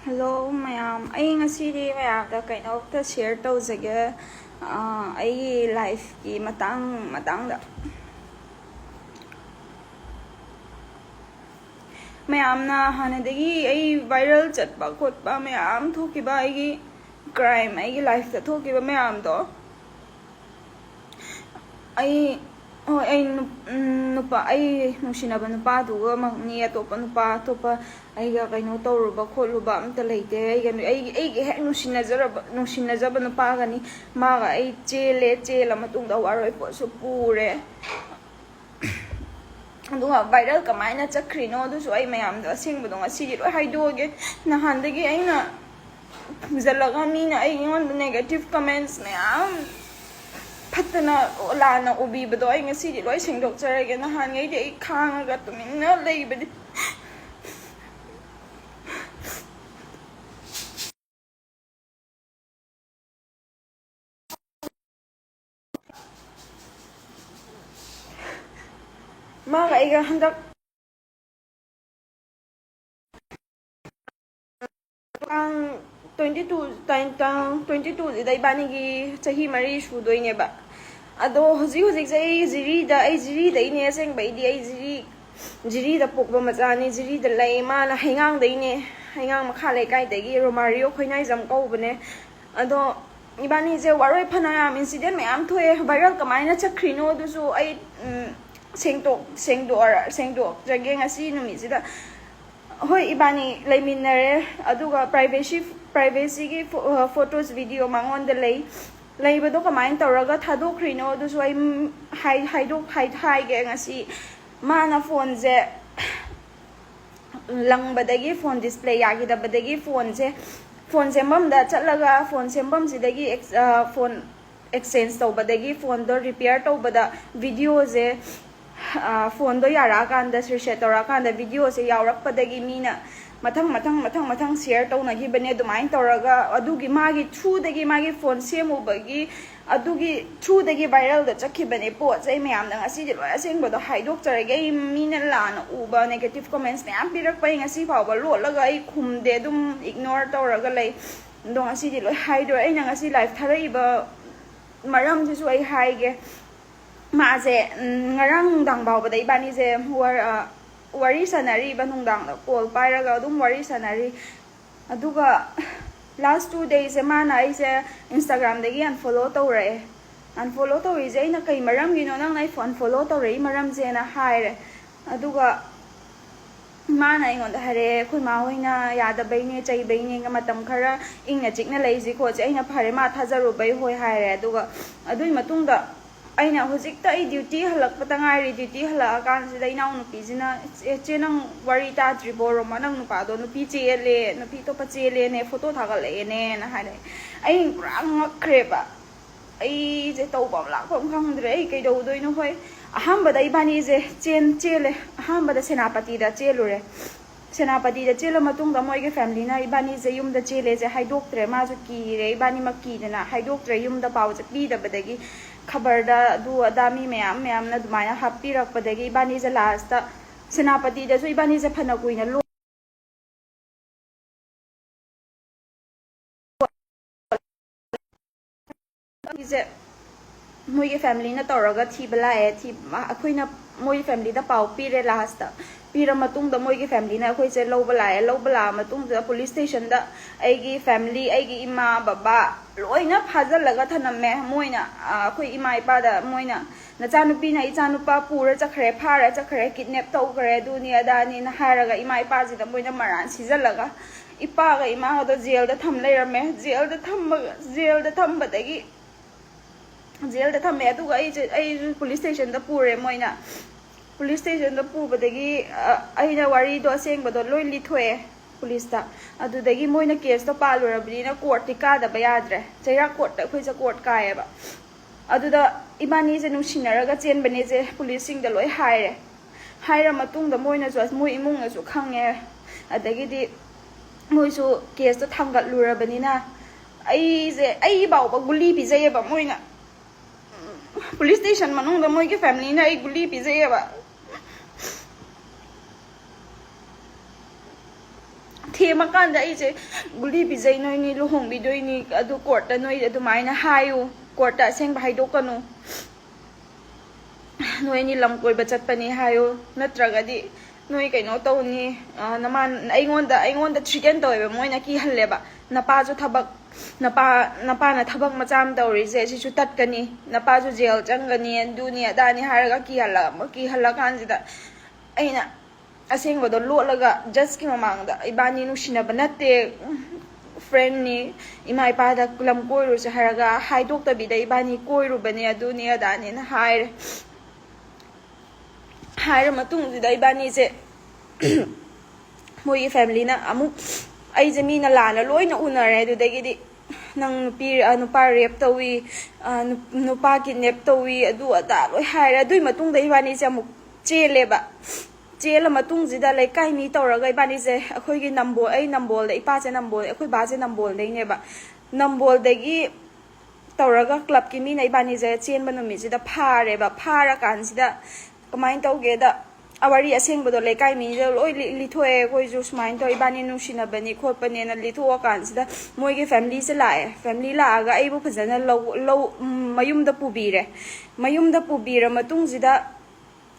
Hello mayam, ay ngasidi mayam da kaino ta share tawjage ay life ki matang da mayam na hanadagi ay viral chatba khotba mayam thokiba ay crime ay life ta thokiba mayam do ay ay nupa ay nungsinaba nupa duga ni atopa nupa atopa aiga kaino tawruba kholuba amta leite aiga ai hek nungsinajaba nupa gani maga ai chela matungda waroi po su pure aduga viral kamaina chakrino dusu ai mayam da singbudo ngasi loi haidoge nahandagi aina zalaga mina ai ngon negative comments mayam Patana lana ubi bado ay ngasi di loi sengdokjarage nahan ngay di khangaga tumina leibadi maga aiga handak ang 22 dai bani gi chahi mari sudoi ba ado hoji jai jiri da ine seng bai di ai jiri da pokba machani jiri da lai ma la hengang da ine hengang makha lai kai da gi romario khoinai jam ko bane ado ibani je waroi phana am incident me am thoe viral kamaina chakrino du su ai sengdok jage ngasi numi sida hoi ibani leiminare aduga privacy gi photos video mangon de leibado kamain tawraga thadokhrino dusu ai hai ge ngasi mana phone je langbadagi phone display yagi da badagi phone sembam da chatlaga phone sembam sidagi phone exchange tawbadagi phone do repair tawbada video je phone do yara kan da reset tawra kan da video se yawrakpadagi mina mathang share tawna gi bane dumain tawraga adugi magi through dagi magi phone semubagi adugi through dagi viral da chakhi bane po chai mayam da ngasi di loi aseng bodo haidok charage mina lana uba negative comments ne am pirak pai ngasi phawba lolaga ai khumde dum ignore tawraga lei dong ngasi di loi haido ai na ngasi live tharai ba maram ji su ai haige ma je ngarang dang baw badai bani je wari sanari ba nungdang da call pairaga dum wari sanari aduga last 2 days mana ai je Instagram dagi unfollow tawre unfollow tawri je na kai maram gino nang nai unfollow tawre maram je na haire aduga mana ingon da hare khoi ma hoina yada baine chai baine nga matam khara ingna chikna leiji ko je aina phare ma thajaru bai hoi haire aduga adui matungda aina hojikta ai duty halak patangai duty hala kan sida inaw nupi jina che nang wari ta triboro manang nupa do nupi chele nupi to pa chele ne photo thagale ne na hare ai rang kreba ai je to bam la khom khang dre ai kai do doi no hoi aham bada ibani je chele aham bada senapati da chelure senapati da chela matung da moi ge family na ibani je yum da chele je haidok tre ma ju ki re ibani makki na haidok tre yum da paw je pi da badagi खबर दु अदामी ma'am ना दुमाया happy रखपदगी इबानी जे last सेनापति दसु इबानी जे फना कुइना लो जे मोई family ना तौरगा थीबला है थी अखोइना मोई फैमिली दा पाव पीरे लास्ट पीरा मतुंग दा मोई फैमिली ना अखोइ जे लौबला मतुंग दा पुलिस स्टेशन दा आइगी फैमिली आइगी इमा बाबा लोइना फाजलगा थनमे मोइना अखोइ इमा इपा दा मोइना नचानुपी ना इचानुपा पूरा चखरे फारा चखरे किडनैप तौखरे दुनिया दानी ना हारगा इमा इपा जी दा मोइना मरान सिजलगा इपा गा इमा दा जेल दा थम लेरमे जेल दा थम्बदगी जेल दा थमे अदुगा आई पुलिस स्टेशन दा पूरे मोइना पुलिस स्टेशन दा पूबदगी आइना वारी दो सेंगबदो लोइ लिथोए पुलिस दा अदुदगी मोइना केस तो पालुरबनिना कोर्ट टिका दा बयाद्रे चैरा कोर्ट दा खोइसा कोर्ट कायबा अदुदा इबानी जे नुसिनरगा चेनबने जे पुलिस सिंग दा लोइ हाइरा मतुंग दा मोइना जो मोइ इमुंग जो खंगे अदगिदी मोइसु केस तो थांगत लुरबनिना आई बाउबा गुली पिजैबा मोइना पुलिस स्टेशन मनुंग दा मोइ के फैमिली ना आई गुली पिजैबा ꯊꯦꯝꯃꯀꯥꯟꯗ ꯑꯩꯁꯦ ꯒꯨꯂꯤ ꯄꯤꯖꯩ ꯅꯣꯏꯅꯤ ꯂꯨꯍꯣꯡꯕꯤꯗꯣꯏꯅꯤ ꯑꯗꯨ ꯀꯣꯔꯠꯇ ꯅꯣꯏ ꯑꯗꯨꯃꯥꯏꯅ ꯍꯥꯏꯌꯨ ꯀꯣꯔꯠꯇ ꯑꯁꯦꯡꯕ ꯍꯥꯏꯗꯣꯛꯀꯅꯨ ꯅꯣꯏꯅꯤ ꯂꯝ ꯀꯣꯏꯕ ꯆꯠꯄꯅꯤ ꯍꯥꯏꯌꯨ ꯅꯠꯇ꯭ꯔꯒꯗꯤ ꯅꯣꯏ ꯀꯩꯅꯣ ꯇꯧꯅꯤ ꯑꯩꯉꯣꯟda threaten ꯇꯧꯋꯦꯕ ꯃꯣꯏꯅ ꯀꯤꯍꯜꯂꯦꯕ ꯅꯄꯥꯁꯨ ꯊꯕꯛ ꯅꯄꯥꯅ ꯊꯕꯛ ꯃꯆꯥ ꯑꯃ ꯇꯧꯔꯤꯁꯦ ꯁꯤꯁꯨ ꯇꯠꯀꯅꯤ ꯅꯄꯥꯁꯨ ꯖꯦꯜ ꯆꯪꯒꯅꯤ ꯑꯗꯨꯅꯤ ꯑꯗꯥꯅꯤ ꯍꯥꯏꯔꯒ ꯀꯤꯍꯜꯂꯀꯥꯟꯁꯤꯗ ꯑꯩꯅ ꯑꯁꯦꯡꯕꯗꯣ ꯂꯣꯠꯂꯒ ꯖꯁꯀꯤ ꯃꯃꯥꯡꯗ ꯏꯕꯥꯅꯤ ꯅꯨꯡꯁꯤꯅꯕ ꯅꯠꯇꯦ ꯐ꯭ꯔꯦꯟꯅꯤ ꯏꯃꯥ ꯏꯄꯥꯗ ꯂꯝ ꯀꯣꯏꯔꯨꯁꯦ ꯍꯥꯏꯔꯒ ꯍꯥꯏꯗꯣꯛꯇꯕꯤꯗ ꯏꯕꯥꯅꯤ ꯀꯣꯏꯔꯨꯕꯅꯦ ꯑꯗꯨꯅꯤ ꯑꯗꯥꯅꯤꯅ ꯍꯥꯏꯔ ꯃꯇꯨꯡꯁꯤꯗ ꯏꯕꯥꯅꯤꯁꯦ ꯃꯣꯏꯒꯤ ꯐꯦꯃꯤꯂꯤꯅ ꯑꯃꯨꯛ ꯑꯩꯁꯦ ꯃꯤꯅ ꯂꯥꯟꯅ ꯂꯣꯏꯅ ꯎꯅꯔꯦ ꯑꯗꯨꯗꯒꯤꯗꯤ ꯅꯪ ꯅꯨꯄꯥ ꯔꯦꯞ ꯇꯧꯏ ꯅꯨꯄꯥ ꯀꯤꯗꯅꯦꯞ ꯇꯧꯏ ꯑꯗꯨ ꯑꯗꯥ ꯂꯣꯏ ꯍꯥꯏꯔꯦ ꯑꯗꯨꯏ ꯃꯇꯨꯡꯗ ꯏꯕꯥꯅꯤꯁꯦ ꯑꯃꯨꯛ ꯆꯦꯜꯂꯦꯕ ꯆꯦꯜꯂ ꯃꯇꯨꯡꯁꯤꯗ ꯂꯩꯀꯥꯏ ꯃꯤ ꯇꯧꯔꯒ ꯏꯕꯥꯅꯤꯁꯦ ꯑꯩꯈꯣꯏꯒꯤ ꯑꯩ ꯅꯝꯕꯣꯜꯗ ꯏꯄꯥꯁꯦ ꯅꯝꯕꯣꯜ ꯑꯩꯈꯣꯏ ꯕꯥꯁꯦ ꯅꯝꯕꯣꯜꯗꯩꯅꯦꯕ ꯅꯝꯕꯣꯜꯗꯒꯤ ꯇꯧꯔꯒ ꯀ꯭ꯂꯕꯀꯤ ꯃꯤꯅ ꯏꯕꯥꯅꯤꯁꯦ ꯆꯦꯟꯕ ꯅꯨꯃꯤꯠꯁꯤꯗ ꯐꯥꯔꯦꯕ ꯐꯥꯔꯀꯥꯟꯁꯤꯗ ꯀꯃꯥꯏꯅ ꯇꯧꯒꯦꯗ ꯋꯥꯔꯤ ꯑꯁꯦꯡꯕꯗꯣ ꯂꯩꯀꯥꯏ ꯃꯤꯗ ꯂꯣꯏ ꯂꯤꯊꯣꯛꯑꯦ ꯑꯩꯈꯣꯏꯁꯨ ꯁꯨꯃꯥꯏꯅ ꯇꯧ ꯏꯕꯥꯅꯤ ꯅꯨꯡꯁꯤꯅꯕꯅꯤ ꯈꯣꯠꯄꯅꯦꯅ ꯂꯤꯊꯣꯛꯑꯀꯥꯟꯁꯤꯗ ꯃꯣꯏꯒꯤ ꯐꯦꯃꯤꯂꯤꯁꯦ ꯂꯥꯛꯑꯦ ꯐꯦꯃꯤꯂꯤ ꯂꯥꯛꯑꯒ ꯑꯩꯕꯨ ꯐꯖꯅ ꯃꯌꯨꯝꯗ ꯄꯨꯕꯤꯔꯦ ꯃꯌꯨꯝꯗ ꯄꯨꯕꯤꯔ ꯃꯇꯨꯡꯁꯤꯗ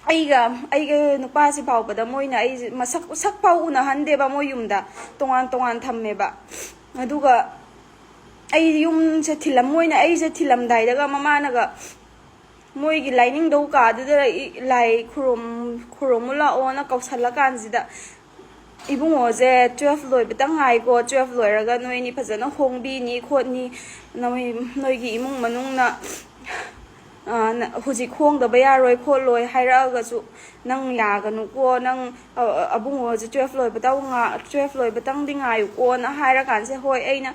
ꯑꯩꯒ ꯅꯨꯄꯥꯁꯤ ꯐꯥꯎꯕꯗ ꯃꯣꯏꯅ ꯑꯩꯁꯦ ꯁꯛ ꯐꯥꯎ ꯎꯅꯍꯟꯗꯦꯕ ꯃꯣꯏ ꯌꯨꯝꯗ ꯇꯣꯉꯥꯟ ꯊꯝꯃꯦꯕ ꯑꯗꯨꯒ ꯑꯩ ꯌꯨꯝꯁꯦ ꯃꯣꯏꯅ ꯑꯩꯁꯦ ꯊꯤꯜꯂꯝꯗꯥꯏꯗꯒ ꯃꯃꯥꯅꯒ ꯃꯣꯏꯒꯤ ꯂꯥꯏꯅꯤꯡꯗꯧ ꯀꯥꯗꯨꯗ ꯂꯥꯏ ꯈꯨꯔꯨꯝꯃꯨ ꯂꯥꯛꯑꯣꯅ ꯀꯧꯁꯜꯂꯀꯥꯟꯁꯤꯗ ꯏꯕꯨꯡꯉꯣꯁꯦ 12 ꯂꯣꯏꯕꯇꯪ ꯉꯥꯏꯀꯣ 12 ꯂꯣꯏꯔꯒ ꯅꯣꯏꯅꯤ ꯐꯖꯅ ꯍꯣꯡꯕꯤꯅꯤ ꯈꯣꯠꯅꯤ ꯅꯣꯏꯒꯤ ꯏꯃꯨꯡ ꯃꯅꯨꯡꯅ ꯍꯧꯖꯤꯛ ꯍꯣꯡꯗꯕ ꯌꯥꯔꯣꯏ ꯈꯣꯠꯂꯣꯏ ꯍꯥꯏꯔꯛꯑꯒꯁꯨ ꯅꯪ ꯌꯥꯒꯅꯨꯀꯣ ꯅꯪ ꯑꯕꯨꯡꯉꯣꯁꯦ 12 ꯂꯣꯏꯕꯇꯪꯗꯤ ꯉꯥꯏꯌꯨꯀꯣꯅ ꯍꯥꯏꯔꯀꯥꯟꯁꯦ ꯍꯣꯏ ꯑꯩꯅ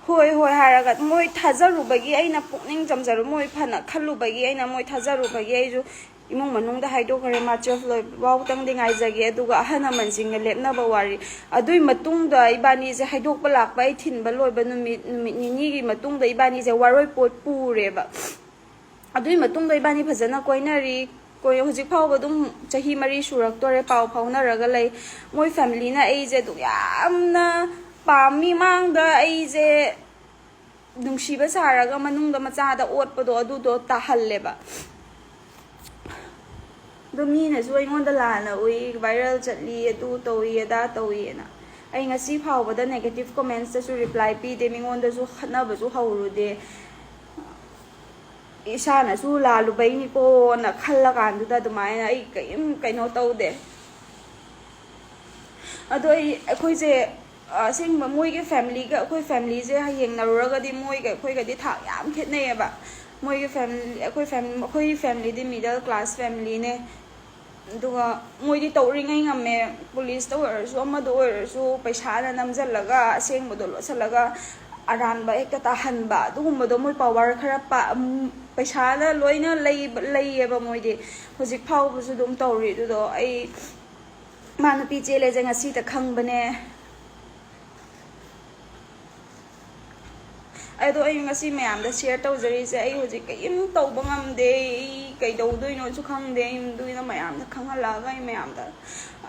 ꯍꯣꯏ ꯍꯥꯏꯔꯒ ꯃꯣꯏ ꯊꯥꯖꯔꯨꯕꯒꯤ ꯑꯩꯅ ꯄꯨꯛꯅꯤꯡ ꯆꯝꯖꯔꯨ ꯃꯣꯏ ꯐꯅ ꯈꯜꯂꯨꯕꯒꯤ ꯑꯩꯅ ꯃꯣꯏ ꯊꯥꯖꯔꯨꯕꯒꯤ ꯑꯩꯁꯨ ꯏꯃꯨꯡ ꯃꯅꯨꯡꯗ ꯍꯥꯏꯗꯣꯛꯈ꯭ꯔꯦ ꯃꯥ 12 ꯂꯣꯏꯕꯐꯥꯎꯇꯪꯗꯤ ꯉꯥꯏꯖꯒꯦ ꯑꯗꯨꯒ ꯑꯍꯜ ꯂꯃꯟꯁꯤꯡꯒ ꯂꯦꯞꯅꯕ ꯋꯥꯔꯤ ꯑꯗꯨꯏ ꯃꯇꯨꯡꯗ ꯏꯕꯥꯅꯤꯁꯦ ꯍꯥꯏꯗꯣꯛꯄ ꯂꯥꯛꯄ ꯑꯩ ꯊꯤꯟꯕ ꯂꯣꯏꯕ ꯅꯨꯃꯤꯠ ꯅꯤꯅꯤꯒꯤ ꯃꯇꯨꯡꯗ ꯏꯕꯥꯅꯤꯁꯦ ꯋꯥꯔꯣꯏꯄꯣꯠ ꯄꯨꯔꯦꯕ ꯑꯗꯨꯏ ꯃꯇꯨꯡꯗ ꯏꯕꯥꯅꯤ ꯐꯖꯅ ꯀꯣꯏꯅꯔꯤ ꯍꯧꯖꯤꯛ ꯐꯥꯎꯕ ꯑꯗꯨꯝ ꯆꯍꯤ 4 ꯁꯨꯔꯛꯇꯣꯔꯦ ꯄꯥꯎ ꯐꯥꯎꯅꯔꯒ ꯂꯩ ꯃꯣꯏ ꯐꯦꯃꯤꯂꯤꯅ ꯑꯩꯁꯦ ꯑꯗꯨꯝ ꯌꯥꯝꯅ ꯄꯥꯝꯃꯤ ꯃꯥꯡꯗ ꯑꯩꯁꯦ ꯅꯨꯡꯁꯤꯕ ꯁꯥꯔꯒ ꯃꯅꯨꯡꯗ ꯃꯆꯥꯗ ꯑꯣꯠꯄꯗꯣ ꯑꯗꯨꯗꯣ ꯇꯥꯍꯜꯂꯦꯕ ꯑꯗꯣ ꯃꯤꯅꯁꯨ ꯑꯩꯉꯣꯟꯗ ꯂꯥꯟꯅ ꯎꯏ ꯚꯥꯏꯔꯦꯜ ꯆꯠꯂꯤ ꯑꯗꯨ ꯇꯧꯏ ꯑꯗꯥ ꯇꯧꯏꯅ ꯑꯩ ꯉꯁꯤ ꯐꯥꯎꯕꯗ ꯅꯦꯒꯦꯇꯤꯚ ꯀꯣꯃꯦꯟꯠꯁꯇꯁꯨ ꯔꯤꯄ꯭ꯂꯥꯏ ꯄꯤꯗꯦ ꯃꯤꯉꯣꯟꯗꯁꯨ ꯈꯠꯅꯕꯁꯨ ꯍꯧꯔꯨꯗꯦ ꯏꯁꯥꯅꯁꯨ ꯂꯥꯜꯂꯨꯕꯩꯅꯤꯀꯣꯅ ꯈꯜꯂꯀꯥꯟꯗꯨꯗ ꯑꯗꯨꯃꯥꯏꯅ ꯑꯩ ꯀꯩꯅꯣ ꯇꯧꯗꯦ ꯑꯗꯣ ꯑꯩꯈꯣꯏꯁꯦ ꯑꯁꯦꯡꯕ ꯃꯣꯏꯒꯤ ꯐꯦꯃꯤꯂꯤꯒ ꯑꯩꯈꯣꯏ ꯐꯦꯃꯤꯂꯤꯁꯦ ꯌꯦꯡꯅꯔꯨꯔꯒꯗꯤ ꯃꯣꯏꯒ ꯑꯩꯈꯣꯏꯒꯗꯤ ꯊꯥꯛ ꯌꯥꯝ ꯈꯦꯠꯅꯩꯌꯦꯕ ꯃꯣꯏꯒꯤ ꯐꯦꯃꯤꯂꯤ ꯑꯩꯈꯣꯏ ꯐꯦꯃꯤꯂꯤꯗꯤ ꯃꯤꯗꯜ ꯀ꯭ꯂꯥꯁ ꯐꯦꯃꯤꯂꯤꯅꯦ ꯑꯗꯨꯒ ꯃꯣꯏꯗꯤ ꯇꯧꯔꯤꯉꯩ ꯉꯝꯃꯦ ꯄꯨꯂꯤꯁꯇ ꯑꯣꯏꯔꯁꯨ ꯑꯃꯗ ꯑꯣꯏꯔꯁꯨ ꯄꯩꯁꯥꯅ ꯅꯝꯁꯤꯜꯂꯒ ꯑꯁꯦꯡꯕꯗꯣ ꯂꯣꯠꯁꯤꯜꯂꯒ ꯑꯔꯥꯟꯕ ꯍꯦꯛꯇ ꯇꯥꯍꯟꯕ ꯑꯗꯨꯒꯨꯝꯕꯗꯣ ꯃꯣꯏ ꯄꯋꯥꯔ ꯈꯔ ꯄꯩꯁꯥꯅ ꯂꯣꯏꯅ ꯂꯩꯌꯦꯕ ꯃꯣꯏꯗꯤ ꯍꯧꯖꯤꯛ ꯐꯥꯎꯕꯁꯨ ꯑꯗꯨꯝ ꯇꯧꯔꯤ ꯑꯗꯨꯗꯣ ꯑꯩ ꯃꯥ ꯅꯨꯄꯤ ꯆꯦꯜꯂꯦꯁꯦ ꯉꯁꯤꯇ ꯈꯪꯕꯅꯦ ꯑꯗꯣ ꯑꯩ ꯉꯁꯤ ꯃꯌꯥꯝꯗ ꯁꯤꯌꯔ ꯇꯧꯖꯔꯤꯁꯦ ꯑꯩ ꯍꯧꯖꯤꯛ ꯀꯔꯤꯝ ꯇꯧꯕ ꯉꯝꯗꯦ ꯑꯩ ꯀꯩꯗꯧꯗꯣꯏꯅꯣꯁꯨ ꯈꯪꯗꯦ ꯑꯗꯨꯅ ꯃꯌꯥꯝꯗ ꯈꯪꯍꯜꯂꯛꯑꯒ ꯑꯩ ꯃꯌꯥꯝꯗ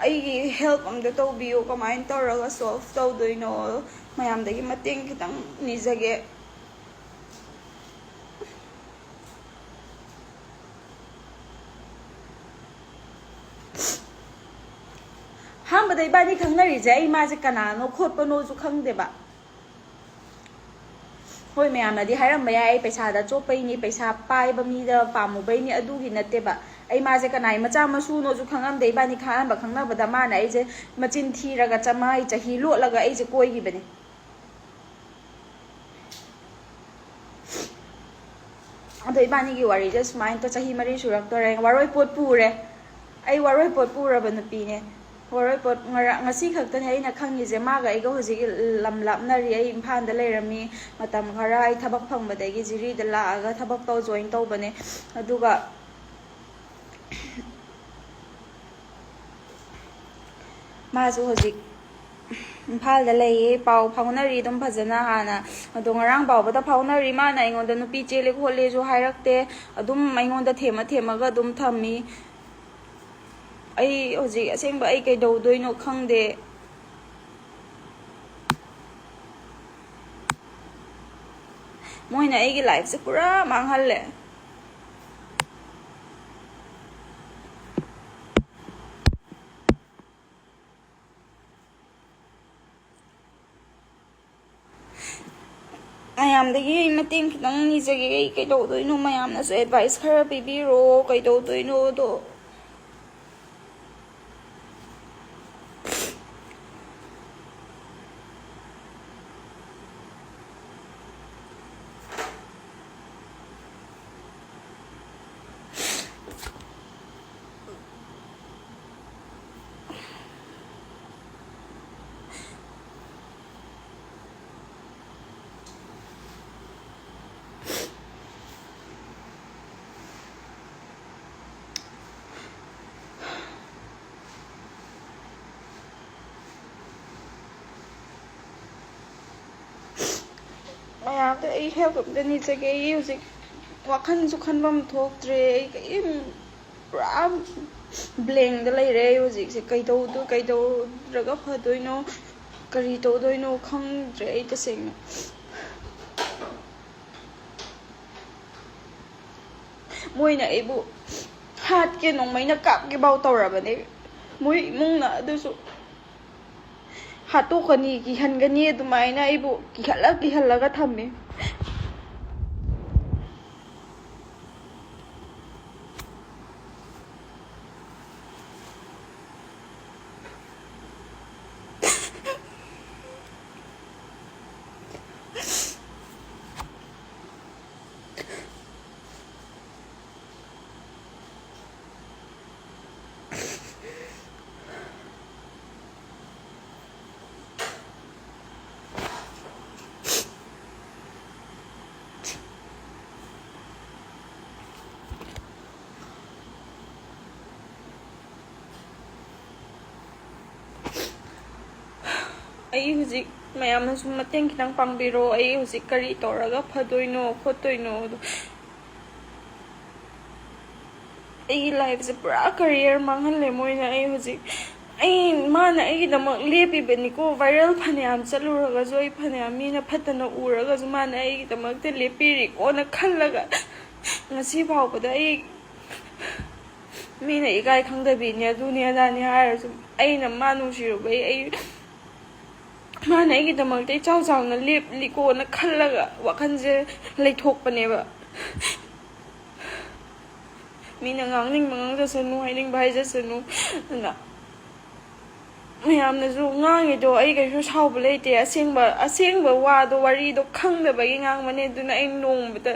ꯑꯩꯒꯤ ꯍꯦꯜꯞ ꯑꯝꯇ ꯇꯧꯕꯤꯌꯨ ꯀꯃꯥꯏꯅ ꯇꯧꯔꯒ ꯁꯣꯜቭ ꯇꯧꯗꯣꯏꯅꯣ ꯃꯌꯥꯝꯗꯒꯤ ꯃꯇꯦꯡ ꯈꯤꯇꯪ ꯅꯤꯖꯒꯦ ꯑꯍꯥꯟꯕꯗ ꯏꯕꯥꯅꯤ ꯈꯪꯅꯔꯤꯁꯦ ꯑꯩ ꯃꯥꯁꯦ ꯀꯅꯥꯅꯣ ꯈꯣꯠꯄꯅꯣꯁꯨ ꯈꯪꯗꯦꯕ ꯍꯣꯏ ꯃꯌꯥꯝꯅꯗꯤ ꯍꯥꯏꯔꯝꯕ ꯌꯥꯏ ꯑꯩ ꯄꯩꯁꯥꯗ ꯆꯣꯞꯄꯩꯅꯤ ꯄꯩꯁꯥ ꯄꯥꯏꯕ ꯃꯤꯗ ꯄꯥꯝꯃꯨꯕꯩꯅꯤ ꯑꯗꯨꯒꯤ ꯅꯠꯇꯦꯕ ꯑꯩ ꯃꯥꯁꯦ ꯀꯅꯥꯏ ꯃꯆꯥ ꯃꯁꯨꯅꯣꯁꯨ ꯈꯪꯉꯝꯗꯦ ꯏꯕꯥꯅꯤ ꯑꯍꯥꯟꯕ ꯈꯪꯅꯕꯗ ꯃꯥꯅ ꯑꯩꯁꯦ ꯃꯆꯤꯟ ꯊꯤꯔꯒ ꯆꯍꯤ ꯂꯣꯠꯂꯒ ꯑꯩꯁꯦ ꯀꯣꯏꯈꯤꯕꯅꯦ ꯑꯗꯣ ꯏꯕꯥꯅꯤꯒꯤ ꯋꯥꯔꯤꯁꯦ ꯁꯨꯃꯥꯏꯅ ꯆꯍꯤ 4 ꯁꯨꯔꯛꯇꯣꯔꯦ ꯋꯥꯔꯣꯏꯄꯣꯠ ꯄꯨꯔꯦ ꯑꯩ ꯋꯥꯔꯣꯏꯄꯣꯠ ꯄꯨꯔꯕ ꯅꯨꯄꯤꯅꯦ ꯋꯥꯔꯣꯏꯄꯣꯠ ꯉꯁꯤ ꯈꯛꯇꯅꯦ ꯑꯩꯅ ꯈꯪꯉꯤꯁꯦ ꯃꯥꯒ ꯑꯩꯒ ꯍꯧꯖꯤꯛ ꯂꯝ ꯂꯥꯞꯅꯔꯤ ꯑꯩ ꯏꯝꯐꯥꯜꯗ ꯂꯩꯔꯝꯃꯤ ꯃꯇꯝ ꯈꯔ ꯑꯩ ꯊꯕꯛ ꯐꯪꯕꯗꯒꯤ ꯖꯤꯔꯤꯗ ꯂꯥꯛꯑꯒ ꯊꯕꯛ ꯖꯣꯏꯟ ꯇꯧꯕꯅꯦ ꯑꯗꯨꯒ ꯃꯥꯁꯨ ꯍꯧꯖꯤꯛ ꯏꯝꯐꯥꯜꯗ ꯂꯩꯌꯦ ꯄꯥꯎ ꯐꯥꯎꯅꯔꯤ ꯑꯗꯨꯝ ꯐꯖꯅ ꯍꯥꯟꯅ ꯑꯗꯣ ꯉꯔꯥꯡ ꯐꯥꯎꯕꯗ ꯐꯥꯎꯅꯔꯤ ꯃꯥꯅ ꯑꯩꯉꯣꯟꯗ ꯅꯨꯄꯤ ꯆꯦꯜꯂꯦ ꯈꯣꯠꯂꯦꯁꯨ ꯍꯥꯏꯔꯛꯇꯦ ꯑꯗꯨꯝ ꯑꯩꯉꯣꯟꯗ ꯊꯦꯝꯃꯒ ꯑꯗꯨꯝ ꯊꯝꯃꯤ ꯑꯩ ꯍꯧꯖꯤꯛ ꯑꯁꯦꯡꯕ ꯑꯩ ꯀꯩꯗꯧꯗꯣꯏꯅꯣ ꯈꯪꯗꯦ मोइना एगी लाइफ से पूरा मांगहल्ले ꯃꯌꯥꯝꯗꯒꯤ ꯃꯇꯦꯡ ꯈꯤꯇꯪ ꯅꯤꯖꯒꯦ ꯑꯩ ꯀꯩꯗꯧꯗꯣꯏꯅꯣ ꯃꯌꯥꯝꯅꯁꯨ ꯑꯦꯗꯚꯥꯏꯁ ꯈꯔ ꯄꯤꯕꯤꯔꯣ ꯀꯩꯗꯧꯗꯣꯏꯅꯣꯗꯣ ꯃꯌꯥꯝꯗ ꯑꯩ ꯍꯦꯜꯞ ꯑꯝꯇ ꯅꯤꯖꯒꯦ ꯑꯩ ꯍꯧꯖꯤꯛ ꯋꯥꯈꯜꯁꯨ ꯈꯟꯐꯝ ꯊꯣꯛꯇ꯭ꯔꯦ ꯑꯩ ꯀꯩꯝ ꯄꯨꯔꯥ ꯕ꯭ꯂꯦꯡꯗ ꯂꯩꯔꯦ ꯑꯩ ꯍꯧꯖꯤꯛꯁꯦ ꯀꯩꯗꯧꯔꯒ ꯐꯗꯣꯏꯅꯣ ꯀꯔꯤ ꯇꯧꯗꯣꯏꯅꯣ ꯈꯪꯗ꯭ꯔꯦ ꯑꯩ ꯇꯁꯦꯡꯅ ꯃꯣꯏꯅ ꯑꯩꯕꯨ ꯍꯥꯠꯀꯦ ꯅꯣꯡꯃꯩꯅ ꯀꯥꯞꯀꯦꯐꯥꯎ ꯇꯧꯔꯕꯅꯦ ꯃꯣꯏ ꯏꯃꯨꯡꯅ ꯑꯗꯨꯁꯨ ꯍꯥꯠꯇꯣꯛꯀꯅꯤ ꯀꯤꯍꯟꯒꯅꯤ ꯑꯗꯨꯃꯥꯏꯅ ꯑꯩꯕꯨ ꯀꯤꯍꯜꯂꯒ ꯊꯝꯃꯦ ꯑꯩ ꯍꯧꯖꯤꯛ ꯃꯌꯥꯝꯅꯁꯨ ꯃꯇꯦꯡ ꯈꯤꯇꯪ ꯄꯥꯡꯕꯤꯔꯣ ꯑꯩ ꯍꯧꯖꯤꯛ ꯀꯔꯤ ꯇꯧꯔꯒ ꯐꯗꯣꯏꯅꯣ ꯈꯣꯠꯇꯣꯏꯅꯣ ꯑꯩꯒꯤ ꯂꯥꯏꯐꯁꯦ ꯄꯨꯔꯥ ꯀꯔꯤꯌꯔ ꯃꯥꯡꯍꯜꯂꯦ ꯃꯣꯏꯅ ꯑꯩ ꯍꯧꯖꯤꯛ ꯃꯥꯅ ꯑꯩꯒꯤꯗꯃꯛ ꯂꯦꯞꯄꯤꯕꯅꯤꯀꯣ ꯚꯥꯏꯔꯦꯜ ꯐꯅꯌꯥꯝ ꯆꯠꯂꯨꯔꯒꯁꯨ ꯑꯩ ꯐꯅꯌꯥꯝ ꯃꯤꯅ ꯐꯠꯇꯅ ꯎꯔꯒꯁꯨ ꯃꯥꯅ ꯑꯩꯒꯤꯗꯃꯛꯇ ꯂꯦꯞꯄꯤꯔꯤꯀꯣꯅ ꯈꯜꯂꯒ ꯉꯁꯤ ꯐꯥꯎꯕꯗ ꯑꯩ ꯃꯤꯅ ꯏꯀꯥꯏ ꯈꯪꯗꯕꯤꯅꯤ ꯑꯗꯨꯅꯤ ꯑꯗꯥꯅꯤ ꯍꯥꯏꯔꯁꯨ ꯑꯩꯅ ꯃꯥ ꯅꯨꯡꯁꯤꯔꯨꯕꯩ ꯑꯩ ꯃꯥꯅ ꯑꯩꯒꯤꯗꯃꯛꯇ ꯏꯆꯥꯎ ꯆꯥꯎꯅ ꯂꯦꯞꯂꯤꯀꯣꯅ ꯈꯜꯂꯒ ꯋꯥꯈꯜꯁꯦ ꯂꯩꯊꯣꯛꯄꯅꯦꯕ ꯃꯤꯅ ꯉꯥꯡꯅꯤꯡꯕ ꯉꯥꯡꯖꯁꯅꯨ ꯍꯥꯏꯅꯤꯡꯕ ꯍꯥꯏꯖꯁꯅꯨ ꯑꯗꯨꯅ ꯃꯌꯥꯝꯅꯁꯨ ꯉꯥꯡꯉꯤꯗꯣ ꯑꯩ ꯀꯩꯁꯨ ꯁꯥꯎꯕ ꯂꯩꯇꯦ ꯑꯁꯦꯡꯕ ꯋꯥꯗꯣ ꯋꯥꯔꯤꯗꯣ ꯈꯪꯗꯕꯒꯤ ꯉꯥꯡꯕꯅꯦ ꯑꯗꯨꯅ ꯑꯩ ꯅꯣꯡꯃꯗ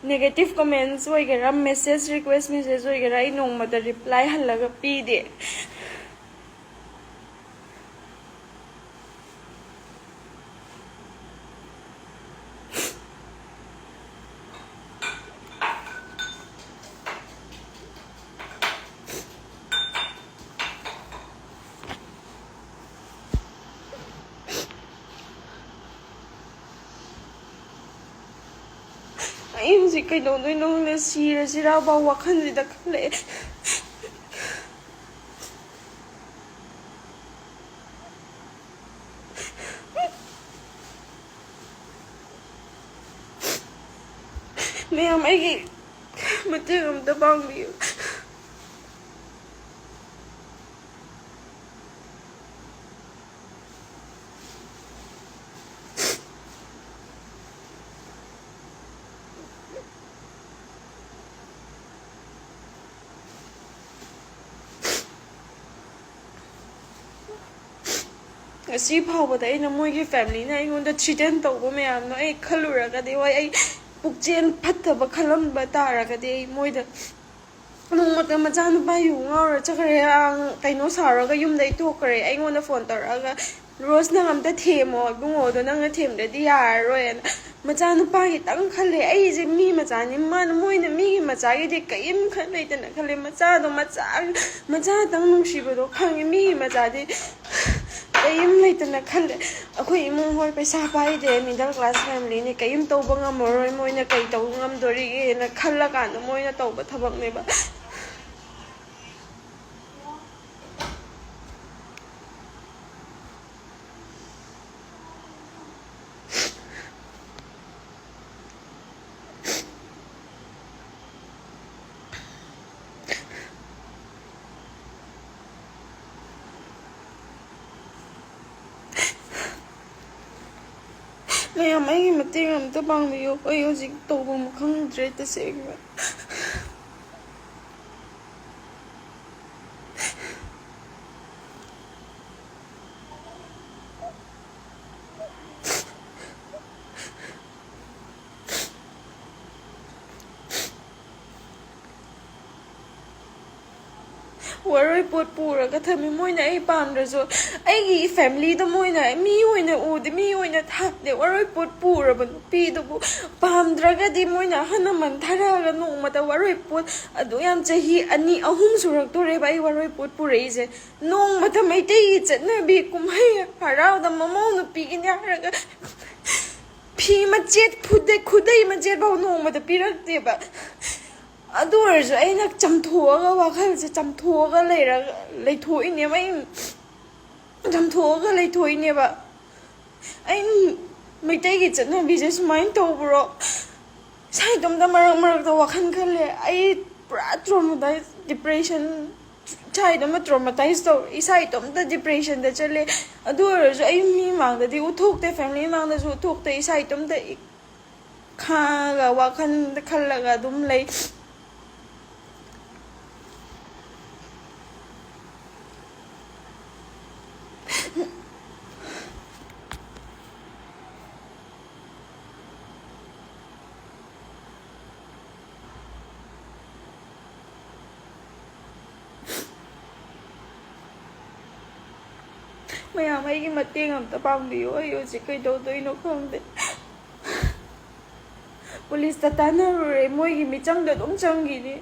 ꯅꯦꯒꯦꯇꯤꯚ ꯀꯃꯦꯟꯠꯁ ꯑꯣꯏꯒꯦꯔꯥ ꯃꯦꯁꯦꯖ ꯔꯤꯀ꯭ꯋꯦꯁ ꯃꯦꯁꯦꯖ ꯑꯣꯏꯒꯦꯔꯥ ꯑꯩ ꯅꯣꯡꯃꯗ ꯔꯤꯄ꯭ꯂꯥꯏ ꯍꯜꯂꯒ ꯄꯤꯗꯦ ꯑꯩ ꯍꯧꯖꯤꯛ ꯀꯩꯗꯧꯗꯣꯏꯅꯣ ꯈꯪꯗꯦ ꯁꯤꯔꯁꯤꯔꯥꯐꯥꯎ ꯋꯥꯈꯜꯁꯤꯗ ꯈꯜꯂꯛꯑꯦ ꯃꯌꯥꯝ ꯑꯩꯒꯤ ꯃꯇꯦꯡ ꯑꯝꯇ ꯄꯥꯡꯕꯤꯌꯨ ꯉꯁꯤ ꯐꯥꯎꯕꯗ ꯑꯩꯅ ꯃꯣꯏꯒꯤ ꯐꯦꯃꯤꯂꯤꯅ ꯑꯩꯉꯣꯟꯗ ꯊ꯭ꯔꯤꯇꯟ ꯇꯧꯕ ꯃꯌꯥꯝꯗꯣ ꯑꯩ ꯈꯜꯂꯨꯔꯒꯗꯤ ꯍꯣꯏ ꯑꯩ ꯄꯨꯛꯆꯦꯜ ꯐꯠꯇꯕ ꯈꯜꯂꯝꯕ ꯇꯥꯔꯒꯗꯤ ꯑꯩ ꯃꯣꯏꯗ ꯅꯣꯡꯃꯇ ꯃꯆꯥꯅꯨꯄꯥ ꯌꯨ ꯉꯥꯎꯔ ꯆꯠꯈ꯭ꯔꯦ ꯀꯩꯅꯣ ꯁꯥꯎꯔꯒ ꯌꯨꯝꯗꯩ ꯊꯣꯛꯈ꯭ꯔꯦ ꯑꯩꯉꯣꯟꯗ ꯐꯣꯟ ꯇꯧꯔꯛꯑꯒ ꯔꯣꯁ ꯅꯪ ꯑꯝꯇ ꯊꯦꯝꯃꯣ ꯏꯕꯨꯡꯉꯣꯗꯣ ꯅꯪꯅ ꯊꯦꯝꯗ꯭ꯔꯗꯤ ꯌꯥꯔꯔꯣꯏꯅ ꯃꯆꯥꯅꯨꯄꯥꯒꯤꯇꯪ ꯈꯜꯂꯦ ꯑꯩꯁꯦ ꯃꯤ ꯃꯆꯥꯅꯤ ꯃꯣꯏꯅ ꯃꯤꯒꯤ ꯃꯆꯥꯒꯤꯗꯤ ꯀꯔꯤꯝ ꯂꯩꯇꯅ ꯈꯜꯂꯦ ꯃꯆꯥꯗꯣ ꯃꯆꯥꯇꯪ ꯅꯨꯡꯁꯤꯕꯗꯣ ꯈꯪꯉꯦ ꯃꯤꯒꯤ ꯃꯆꯥꯗꯤ ꯀꯔꯤꯝ ꯂꯩꯇꯅ ꯈꯜꯂꯦ ꯑꯩꯈꯣꯏ ꯏꯃꯨꯡ ꯍꯣꯏ ꯄꯩꯁꯥ ꯄꯥꯏꯗꯦ ꯃꯤꯗꯜ ꯀ꯭ꯂꯥꯁ ꯐꯦꯃꯤꯂꯤꯅꯤ ꯀꯔꯤꯝ ꯇꯧꯕ ꯉꯝꯃꯔꯣꯏ ꯃꯣꯏꯅ ꯀꯩ ꯇꯧꯕ ꯉꯝꯗꯣꯔꯤꯒꯦꯅ ꯈꯜꯂꯀꯥꯟꯗ ꯃꯣꯏꯅ ꯇꯧꯕ ꯊꯕꯛꯅꯦꯕ ꯃꯌꯥꯝ ꯑꯩꯒꯤ ꯃꯇꯦꯡ ꯑꯝꯇ ꯄꯥꯡꯕꯤꯌꯨ ꯑꯩ ꯍꯧꯖꯤꯛ ꯇꯧꯐꯝ ꯈꯪꯗ꯭ꯔꯦ ꯇꯁꯦꯡꯅ ꯋꯥꯔꯣꯏ ꯄꯣꯠ ꯄꯨꯔꯒ ꯊꯝꯃꯤ ꯃꯣꯏꯅ ꯑꯩ ꯄꯥꯝꯗ꯭ꯔꯁꯨ ꯑꯩꯒꯤ ꯐꯦꯃꯤꯂꯤꯗ ꯃꯣꯏꯅ ꯃꯤ ꯑꯣꯏꯅ ꯎꯗꯦ ꯃꯤ ꯑꯣꯏꯅ ꯊꯥꯛꯇꯦ ꯋꯥꯔꯣꯏ ꯄꯣꯠ ꯄꯨꯔꯕ ꯅꯨꯄꯤꯗꯨꯕꯨ ꯄꯥꯝꯗ꯭ꯔꯒꯗꯤ ꯃꯣꯏꯅ ꯑꯍꯜ ꯂꯃꯟ ꯊꯥꯔꯛꯑꯒ ꯅꯣꯡꯃꯗ ꯋꯥꯔꯣꯏ ꯄꯣꯠ ꯑꯗꯨ ꯌꯥꯝ ꯆꯍꯤ 2-3 ꯁꯨꯔꯛꯇꯣꯔꯦꯕ ꯑꯩ ꯋꯥꯔꯣꯏ ꯄꯣꯠ ꯄꯨꯔꯛꯏꯁꯦ ꯅꯣꯡꯃꯗ ꯃꯩꯇꯩꯒꯤ ꯆꯠꯅꯕꯤ ꯀꯨꯝꯍꯩ ꯍꯔꯥꯎꯗ ꯃꯃꯧ ꯅꯨꯄꯤꯒꯤꯅꯤ ꯍꯥꯏꯔꯒ ꯐꯤ ꯃꯆꯦꯠ ꯈꯨꯗꯩ ꯃꯆꯦꯠ ꯐꯥꯎ ꯅꯣꯡꯃꯗ ꯄꯤꯔꯛꯇꯦꯕ ꯑꯗꯨ ꯑꯣꯏꯔꯁꯨ ꯑꯩꯅ ꯆꯝꯊꯣꯛꯑꯒ ꯋꯥꯈꯜꯁꯦ ꯆꯝꯊꯣꯛꯑꯒ ꯂꯩꯊꯣꯛꯏꯅꯦꯕ ꯆꯝꯊꯣꯛꯑꯒ ꯂꯩꯊꯣꯛꯏꯅꯦꯕ ꯑꯩꯅ ꯃꯩꯇꯩꯒꯤ ꯆꯠꯅꯕꯤꯁꯦ ꯁꯨꯃꯥꯏꯅ ꯇꯧꯕ꯭ꯔꯣ ꯏꯁꯥ ꯏꯇꯣꯝꯇ ꯃꯔꯛꯇ ꯋꯥꯈꯜ ꯈꯜꯂꯦ ꯑꯩ ꯄꯨꯔꯥ ꯇ꯭ꯔꯣꯃꯥꯇꯥꯏꯖ ꯗꯤꯄ꯭ꯔꯦꯁꯟ ꯏꯁꯥ ꯏꯇꯣꯝꯇ ꯇ꯭ꯔꯣꯃꯥꯇꯥꯏꯖ ꯇꯧ ꯏꯁꯥ ꯏꯇꯣꯝꯇ ꯗꯤꯄ꯭ꯔꯦꯁꯟꯗ ꯆꯠꯂꯦ ꯑꯗꯨ ꯑꯣꯏꯔꯁꯨ ꯑꯩ ꯃꯤ ꯃꯥꯡꯗꯗꯤ ꯎꯠꯊꯣꯛꯇꯦ ꯐꯦꯃꯤꯂꯤ ꯃꯥꯡꯗꯁꯨ ꯎꯠꯊꯣꯛꯇꯦ ꯏꯁꯥ ꯏꯇꯣꯝꯇ ꯈꯥꯡꯉꯒ ꯋꯥꯈꯜꯗ ꯈꯜꯂꯒ ꯑꯗꯨꯝ ꯂꯩ ꯃꯌꯥꯝ ꯑꯩꯒꯤ ꯃꯇꯦꯡ ꯑꯝꯇ ꯄꯥꯡꯕꯤꯌꯨ ꯑꯩ ꯍꯧꯖꯤꯛ ꯀꯩꯗꯧꯗꯣꯏꯅꯣ ꯈꯪꯗꯦ ꯄꯨꯂꯤꯁꯇ ꯇꯥꯟꯅꯔꯨꯔꯦ ꯃꯣꯏꯒꯤ ꯃꯤꯆꯪꯗ ꯑꯗꯨꯝ ꯆꯪꯈꯤꯅꯤ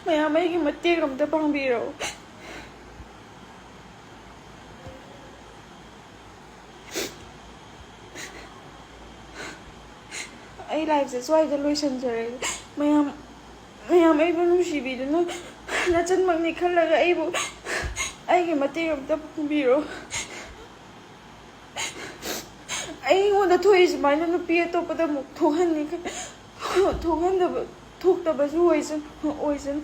ꯃꯌꯥꯝ ꯑꯩꯒꯤ ꯃꯇꯦꯡ ꯑꯝꯇ ꯄꯥꯡꯕꯤꯔꯛꯎ ꯑꯩ ꯂꯥꯏꯐꯁꯦ ꯁ꯭ꯋꯥꯏꯗ ꯂꯣꯏꯁꯤꯟꯖꯔꯒꯦ ꯃꯌꯥꯝ ꯑꯩꯕꯨ ꯅꯨꯡꯁꯤꯕꯤꯗꯨꯅ ꯅꯆꯟꯃꯛꯅꯤ ꯈꯜꯂꯒ ꯑꯩꯒꯤ ꯃꯇꯦꯡ ꯑꯝꯇ ꯄꯥꯡꯕꯤꯔꯣ ꯑꯩꯉꯣꯟꯗ ꯊꯣꯛꯏ ꯁꯨꯃꯥꯏꯅ ꯅꯨꯄꯤ ꯑꯇꯣꯞꯄꯗ ꯑꯃꯨꯛ ꯊꯣꯛꯇꯕꯁꯨ ꯑꯣꯏꯁꯅꯨ